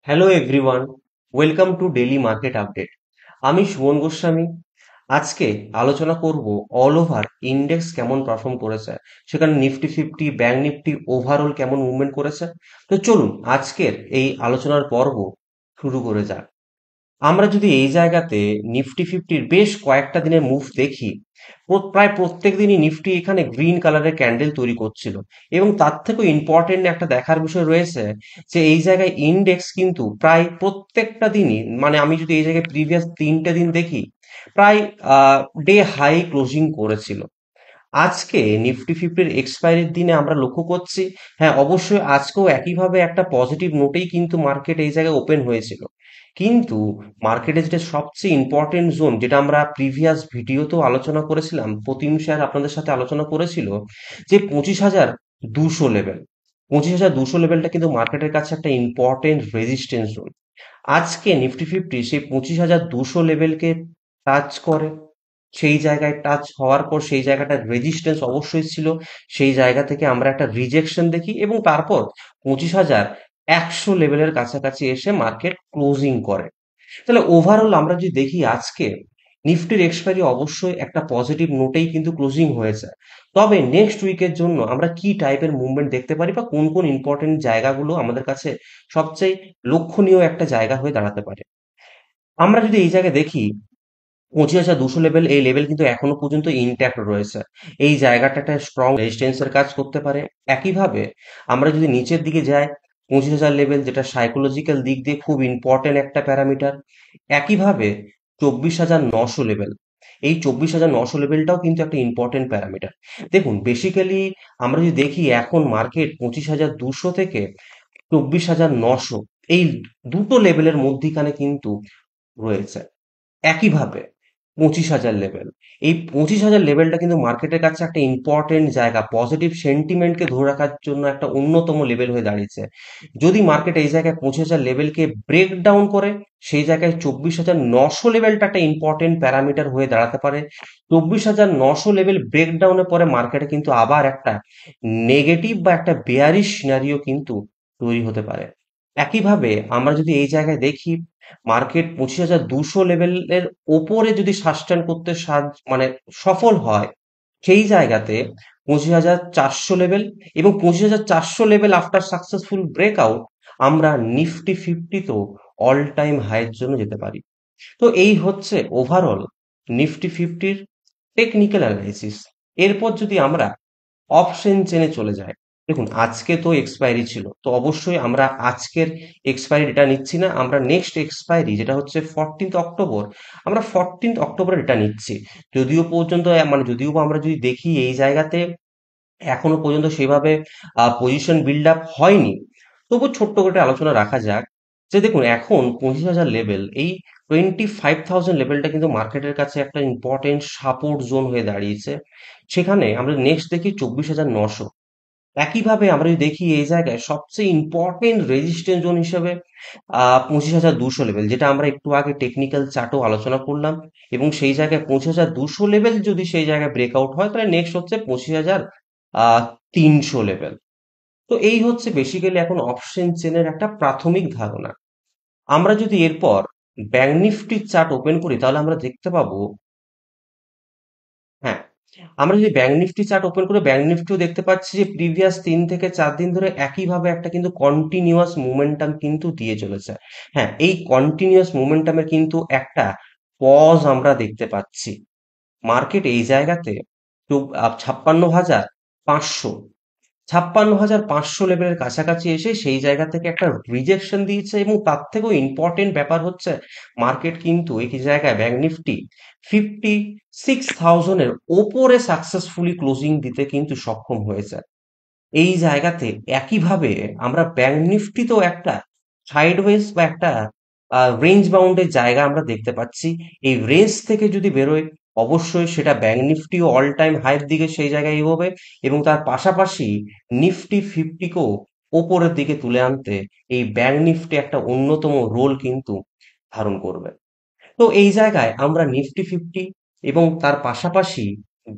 Hello everyone, welcome to daily market update. আমি সুমন গোস্বামী। আজকে আলোচনা করব অল ওভার ইন্ডেক্স কেমন পারফর্ম করেছে, সেখানে Nifty fifty, bank Nifty overall কেমন মুভমেন্ট করেছে। তো চলুন আজকের এই আলোচনার পর্ব শুরু করে যাক। আমরা যদি এই জায়গাতে নিফটি ফিফটির বেশ কয়েকটা দিনের মুভ দেখি, প্রায় প্রত্যেক দিনই নিফটি এখানে গ্রিন কালারের ক্যান্ডেল তৈরি করছিল। এবং তার থেকেও ইম্পর্টেন্ট একটা দেখার বিষয় রয়েছে যে এই জায়গায় ইন্ডেক্স কিন্তু প্রায় প্রত্যেকটা দিনই, মানে আমি যদি এই জায়গায় প্রিভিয়াস 3টে দিন দেখি, প্রায় ডে হাই ক্লোজিং করেছিল। আজকে নিফটি ফিফটির এক্সপায়ারির দিনে আমরা লক্ষ্য করছি, হ্যাঁ অবশ্যই আজকেও একইভাবে একটা পজিটিভ নোটেই কিন্তু মার্কেট এই জায়গায় ওপেন হয়েছিল। কিন্তু মার্কেটে যেটা সবচেয়ে ইম্পর্টেন্ট জোন, যেটা আমরা প্রিভিয়াস ভিডিওতেও আলোচনা করেছিলাম, প্রতিম স্যার আপনাদের সাথে আলোচনা করেছিল, যে 25,200 লেভেল। 25,200 লেভেলটা কিন্তু মার্কেটের কাছে একটা ইম্পর্টেন্ট রেজিস্ট্যান্স জোন। আজকে নিফটি ফিফটি সেই 25,200 লেভেলকে টাচ করে। সেই জায়গায় টাচ হওয়ার পর সেই জায়গাটার রেজিস্ট্যান্স অবশ্যই ছিল। সেই জায়গা থেকে আমরা একটা রিজেকশন দেখি এবং তারপর 25,100 লেভেলের কাছাকাছি এসে মার্কেট ক্লোজিং করে। তাহলে ওভারঅল আমরা যদি দেখি, আজকে নিফটির এক্সপায়ারি অবশ্যই একটা পজিটিভ নোটেই কিন্তু ক্লোজিং হয়েছে। তবে নেক্সট উইকের জন্য আমরা কি টাইপের মুভমেন্ট দেখতে পারি, বা কোন কোন ইম্পর্টেন্ট জায়গাগুলো আমাদের কাছে সবচেয়ে লক্ষণীয় একটা জায়গা হয়ে দাঁড়াতে পারে। আমরা যদি এই জায়গায় দেখি, 25,200 লেভেল, এই লেভেল কিন্তু এখনো পর্যন্ত ইনট্যাক্ট রয়েছে। এই জায়গাটা একটা স্ট্রং রেজিস্ট্যান্সের কাজ করতে পারে। একইভাবে আমরা যদি নিচের দিকে যাই, 25,000 লেভেল, যেটা সাইকোলজিক্যাল দিক দিয়ে খুব ইম্পর্টেন্ট একটা প্যারামিটার। একইভাবে 24,900 লেভেল, এই 24,900 লেভেলটাও কিন্তু একটা ইম্পর্টেন্ট প্যারামিটার। দেখুন বেসিক্যালি আমরা যদি দেখি, এখন মার্কেট 25,200 থেকে 24,900, এই দুটো লেভেলের মধ্যিখানে কিন্তু রয়েছে। একইভাবে 25,000 লেভেল, এই 25,000 লেভেলটা কিন্তু মার্কেটের কাছে একটা ইম্পর্টেন্ট জায়গা, পজিটিভ সেন্টিমেন্টকে ধরে রাখার জন্য একটা অন্যতম লেভেল হয়ে দাঁড়িয়েছে। যদি মার্কেট এই জায়গায় 25,000 লেভেলকে ব্রেক ডাউন করে, সেই জায়গায় 24,900 লেভেলটা একটা ইম্পর্টেন্ট প্যারামিটার হয়ে দাঁড়াতে পারে। 24,900 লেভেল ব্রেক ডাউনের পরে মার্কেটে কিন্তু আবার একটা নেগেটিভ বা একটা বেয়ারিশ সিনারিও কিন্তু তৈরি হতে পারে। একইভাবে আমরা যদি এই জায়গায় দেখি, মার্কেট 25,200 লেভেলের ওপরে যদি সাস্টেন করতে মানে সফল হয়, সেই জায়গাতে 25,400 লেভেল এবং 25,400 লেভেল আফটার সাকসেসফুল ব্রেকআউট, আমরা নিফটি ফিফটিতেও অল টাইম হাইয়ের জন্য যেতে পারি। তো এই হচ্ছে ওভারঅল নিফটি ফিফটির টেকনিক্যাল অ্যানালাইসিস। এরপর যদি আমরা অপশন চেনে চলে যায়, দেখুন আজকে তো এক্সপায়ারি ছিল, তো অবশ্যই আমরা আজকের এক্সপায়ারি ডেটা নিচ্ছি না, আমরা নেক্সট এক্সপায়ারি যেটা হচ্ছে 14th অক্টোবর, আমরা 14th অক্টোবর ডেটা নিচ্ছি। যদিও পর্যন্ত মানে যদিও বা আমরা যদি দেখি এই জায়গাতে এখনো পর্যন্ত সেভাবে পজিশন বিল্ড আপ হয়নি, তবু ছোট্ট করে আলোচনা রাখা যাক। যে দেখুন এখন 25,000 লেভেল, এই 25,000 লেভেলটা কিন্তু মার্কেটের কাছে একটা ইম্পর্টেন্ট সাপোর্ট জোন হয়ে দাঁড়িয়েছে। সেখানে আমরা নেক্সট দেখি 24,900। একইভাবে আমরা যদি দেখি এই জায়গায় সবচেয়ে ইম্পর্টেন্ট রেজিস্ট্যান্স জোন হিসেবে 25,200 লেভেল, যেটা আমরা একটু আগে টেকনিক্যাল চার্টও আলোচনা করলাম। এবং সেই জায়গায় 25,200 লেভেল যদি সেই জায়গায় ব্রেকআউট হয়, তাহলে নেক্সট হচ্ছে 25,300 লেভেল। তো এই হচ্ছে বেসিক্যালি এখন অপশন চেনের একটা প্রাথমিক ধারণা। আমরা যদি এরপর ব্যাংক নিফটির চার্ট ওপেন করি, তাহলে আমরা দেখতে পাবো, হ্যাঁ, আমরা যদি ব্যাংক নিফটি চার্ট ওপেন করে ব্যাংক নিফটিও দেখতে পাচ্ছি যে প্রিভিয়াস 3 থেকে 4 দিন ধরে একইভাবে একটা কিন্তু কন্টিনিউয়াস মোমেন্টাম কিন্তু দিয়ে চলেছে। হ্যাঁ, এই কন্টিনিউয়াস মোমেন্টামের কিন্তু একটা পজ আমরা দেখতে পাচ্ছি। মার্কেট এই জায়গাতে 56,500, 56,500 লেভেলের কাছাকাছি এসে সেই জায়গা থেকে একটা রিজেকশন দিয়েছে। এবং তার থেকেও ইম্পর্টেন্ট ব্যাপার হচ্ছে, মার্কেট কিন্তু এই জায়গায় ব্যাংক নিফটি 56,000-এর ওপরে সাকসেসফুলি ক্লোজিং দিতে কিন্তু সক্ষম হয়েছে। এই জায়গাতে একইভাবে আমরা ব্যাংক নিফটিতেও একটা সাইডওয়েজ বা একটা রেঞ্জ বাউন্ডের জায়গা আমরা দেখতে পাচ্ছি। এই রেঞ্জ থেকে যদি বেরোয়, অবশ্যই সেটা ব্যাংক নিফটিও অল টাইম হাইয়ের দিকে সেই জায়গায় এগোবে। এবং তার পাশাপাশি নিফটি ফিফটিকেও ওপরের দিকে তুলে আনতে এই ব্যাংক নিফটি একটা অন্যতম রোল কিন্তু ধারণ করবে। তো এই জায়গায় আমরা নিফটি ফিফটি এবং তার পাশাপাশি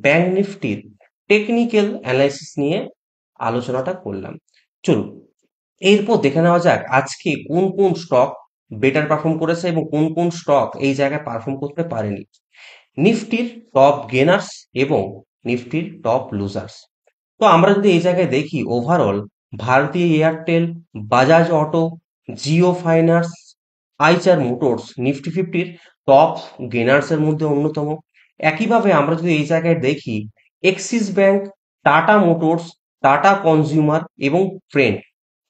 ব্যাংক নিফটির টেকনিক্যাল অ্যানালাইসিস নিয়ে আলোচনাটা করলাম। চলুন এরপর দেখে নেওয়া যাক আজকে কোন কোন স্টক বেটার পারফর্ম করেছে এবং কোন কোন স্টক এই জায়গায় পারফর্ম করতে পারেনি। নিফটির টপ গেনার্স এবং নিফটির টপ লুজার্স। তো আমরা যদি এই জায়গায় দেখি ওভারঅল ভারতীয় Airtel, Bajaj auto, Jio finance, Eicher motors Nifty ফিফটির টপ গেনার্স এর মধ্যে অন্যতম। একইভাবে আমরা যদি এই জায়গায় দেখি Axis bank, Tata motors, Tata consumer এবং ট্রেন্ড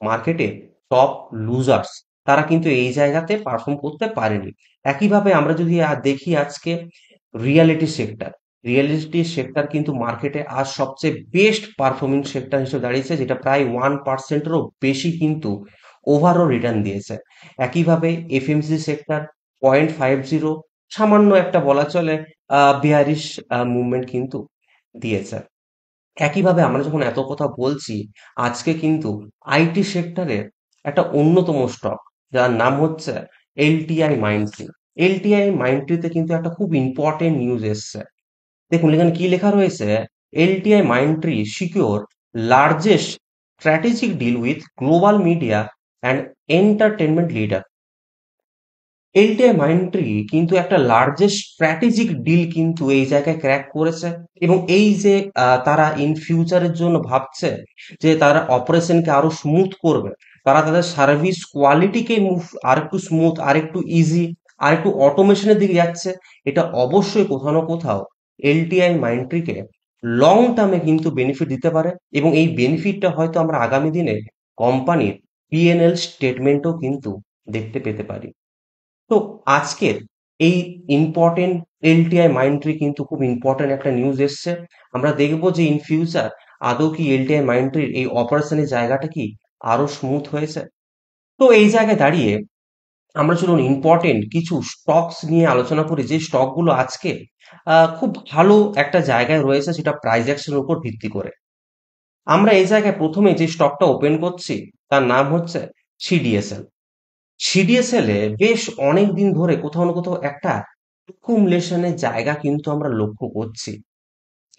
মার্কেটে টপ লুজার্স, তারা কিন্তু এই জায়গাতে পারফর্ম করতে পারেনি। একইভাবে আমরা যদি দেখি আজকে রিয়ালিটি সেক্টর, রিয়েলিটি সেক্টর কিন্তু মার্কেটে আজ সবচেয়ে বেস্ট পারফর্মিং সেক্টর হিসেবে দাঁড়িয়েছে, যেটা প্রায় 1%-এরও বেশি কিন্তু ওভারঅল রিটার্ন দিয়েছে। একইভাবে এফএমসি সেক্টর 0.50, সামান্য একটা বলা চলে বেয়ারিশ মুভমেন্ট কিন্তু দিয়েছে। একইভাবে আমরা যখন এত কথা বলছি, আজকে কিন্তু আইটি সেক্টরের একটা অন্যতম স্টক যার নাম হচ্ছে এলটিআই মাইন্ডট্রি। এলটিআই মাইন্ডট্রিতে কিন্তু একটা খুব ইম্পর্টেন্ট নিউজ এসছে। দেখুন এখানে কি লেখা রয়েছে, LTI Mindtree secure largest strategic deal with global media and entertainment leader. LTI Mindtree কিন্তু একটা লার্জেস্ট স্ট্র্যাটেজিক ডিল কিন্তু এই জায়গায় ক্র্যাক করেছে। এবং এই যে তারা ইন ফিউচারের জন্য ভাবছে যে তারা অপারেশনকে আরো স্মুথ করবে, তারা তাদের সার্ভিস কোয়ালিটিকে মুভ আর একটু স্মুথ, আর একটু ইজি, আর একটু অটোমেশনের দিকে যাচ্ছে। এটা অবশ্যই কোথাও না কোথাও এলটিআই মাইন্ডট্রিকে লং টার্মে কিন্তু বেনিফিট দিতে পারে, এবং এই বেনিফিটটা হয়তো আমরা আগামী দিনে কোম্পানির পিএনএল স্টেটমেন্টও কিন্তু দেখতে পেতে পারি। তো আজকের এই ইম্পর্টেন্ট এলটিআই মাইন্ডট্রি কিন্তু খুব ইম্পর্টেন্ট একটা নিউজ এসছে। আমরা দেখবো যে ইন ফিউচার আদৌ কি এলটিআই মাইন্ডট্রির এই অপারেশনের জায়গাটা কি আরো স্মুথ হয়েছে। তো এই জায়গায় দাঁড়িয়ে আমরা চলুন ইম্পর্টেন্ট কিছু স্টকস নিয়ে আলোচনা করি, যে স্টকগুলো আজকে খুব ভালো একটা জায়গায় রয়েছে, সেটা প্রাইস অ্যাকশনের উপর ভিত্তি করে। আমরা এই জায়গায় প্রথমে যে স্টকটা ওপেন করছি তার নাম হচ্ছে সিডিএসএল। সিডিএসএল এ বেশ অনেক দিন ধরে কোথাও না কোথাও একটা অ্যাকুমুলেশনের জায়গা কিন্তু আমরা লক্ষ্য করছি।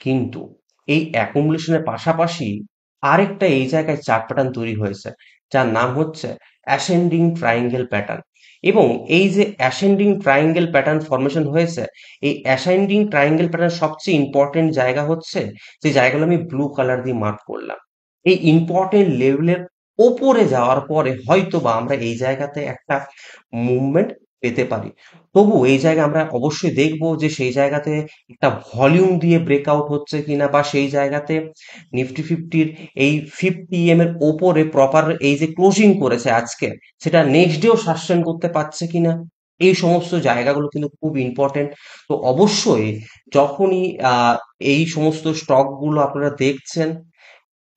কিন্তু এই অ্যাকুমুলেশনের পাশাপাশি আরেকটা এই জায়গায় চার্ট প্যাটার্ন তৈরি হয়েছে, যার নাম হচ্ছে অ্যাসেন্ডিং ট্রায়াঙ্গেল প্যাটার্ন। এবং এই যে অ্যাসেন্ডিং ট্রায়াঙ্গেল প্যাটার্ন ফরমেশন হয়েছে, এই অ্যাসেন্ডিং ট্রায়াঙ্গেল প্যাটার্ন সবচেয়ে ইম্পর্টেন্ট জায়গা হচ্ছে যে জায়গাগুলো আমি ব্লু কালার দিয়ে মার্ক করলাম। এই ইম্পর্টেন্ট লেভেলের ওপরে যাওয়ার পরে হয়তো বা আমরা এই জায়গাতে একটা মুভমেন্ট পেতে পারি। তবু এই জায়গায় আমরা অবশ্যই দেখবো যে সেই জায়গাতে একটা ভলিউম দিয়ে ব্রেকআউট হচ্ছে কিনা, বা সেই জায়গাতে নিফটি ফিফটির এই 50 এর ওপরে প্রপার এই যে ক্লোজিং করেছে আজকে, সেটা নেক্সট ডেও সাস্টেন করতে পারছে কিনা, এই সমস্ত জায়গাগুলো কিন্তু খুব ইম্পর্টেন্ট। তো অবশ্যই যখনই এই সমস্ত স্টক গুলো আপনারা দেখছেন,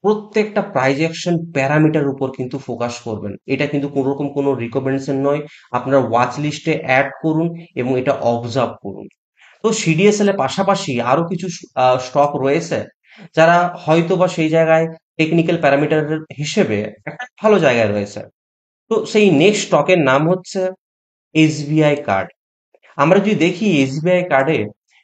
প্রত্যেকটা প্রাইজ অ্যাকশন প্যারামিটার উপর কিন্তু ফোকাস করবেন। এটা কিন্তু কোনো রকম কোনো রিকমেন্ডেশন নয়। আপনার ওয়াচ লিস্টে অ্যাড করুন এবং এটা অবজার্ভ করুন। তো সিডিএসএল এর পাশাপাশি আরো কিছু স্টক রয়েছে যারা হয়তো বা সেই জায়গায় টেকনিক্যাল প্যারামিটার হিসেবে একটা ভালো জায়গায় রয়েছে। তো সেই নেক্সট স্টকের নাম হচ্ছে এসবিআই কার্ড। আমরা যদি দেখি এসবিআই কার্ডে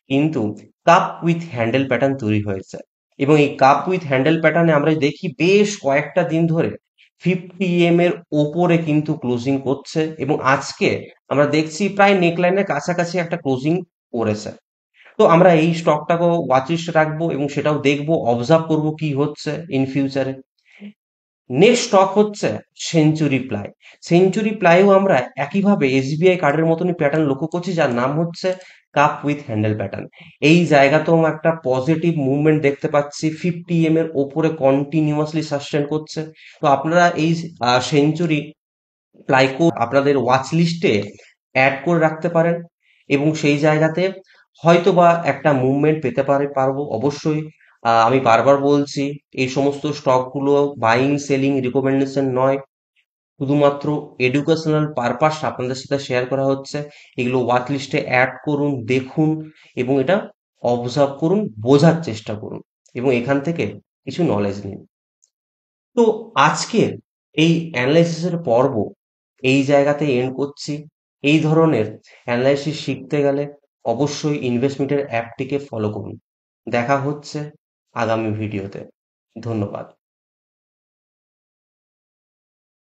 কিন্তু কাপ উইথ হ্যান্ডেল প্যাটার্ন তৈরি হয়েছে, এবং এই কাপ উইথ হ্যান্ডেল প্যাটার্নে আমরা দেখি বেশ কয়েকটা দিন ধরে 50 এর ওপরে কিন্তু ক্লোজিং করছে, এবং আজকে আমরা দেখছি প্রায় নেকলাইনের কাছাকাছি একটা ক্লোজিং করেছে। তো আমরা এই স্টকটাকেও ওয়াচ লিস্টে রাখবো এবং সেটাও দেখবো, অবজার্ভ করবো কি হচ্ছে ইন ফিউচারে। নেক্সট স্টক হচ্ছে সেঞ্চুরি প্লাই। সেঞ্চুরি প্লাইও আমরা একইভাবে এসবিআই কার্ডের মতনই প্যাটার্ন লক্ষ্য করছি, যার নাম হচ্ছে কাপ উইথ হ্যান্ডেল প্যাটার্ন। এই জায়গাতেও আমরা একটা পজিটিভ মুভমেন্ট দেখতে পাচ্ছি, 50 এর ওপরে কন্টিনিউয়াসলি সাস্টেন করছে। তো আপনারা এই সেঞ্চুরি প্লাইকো আপনাদের ওয়াচ লিস্টে অ্যাড করে রাখতে পারেন, এবং সেই জায়গাতে হয়তোবা একটা মুভমেন্ট পেতে পারবো অবশ্যই। আমি বারবার বলছি, এই সমস্ত স্টকগুলো বাইং সেলিং রিকমেন্ডেশন নয়, শুধুমাত্র এডুকেশনাল পারপাস আপনাদের সাথে শেয়ার করা হচ্ছে। এগুলো ওয়াচ লিস্টে অ্যাড করুন, দেখুন, এবং এটা অবজার্ভ করুন, বোঝার চেষ্টা করুন, এবং এখান থেকে কিছু নলেজ নিন। তো আজকের এই অ্যানালাইসিসের পর্ব এই জায়গাতে এন্ড করছি। এই ধরনের অ্যানালাইসিস শিখতে গেলে অবশ্যই ইনভেস্টমেন্টের অ্যাপটিকে ফলো করুন। দেখা হচ্ছে আগামী ভিডিওতে। ধন্যবাদ।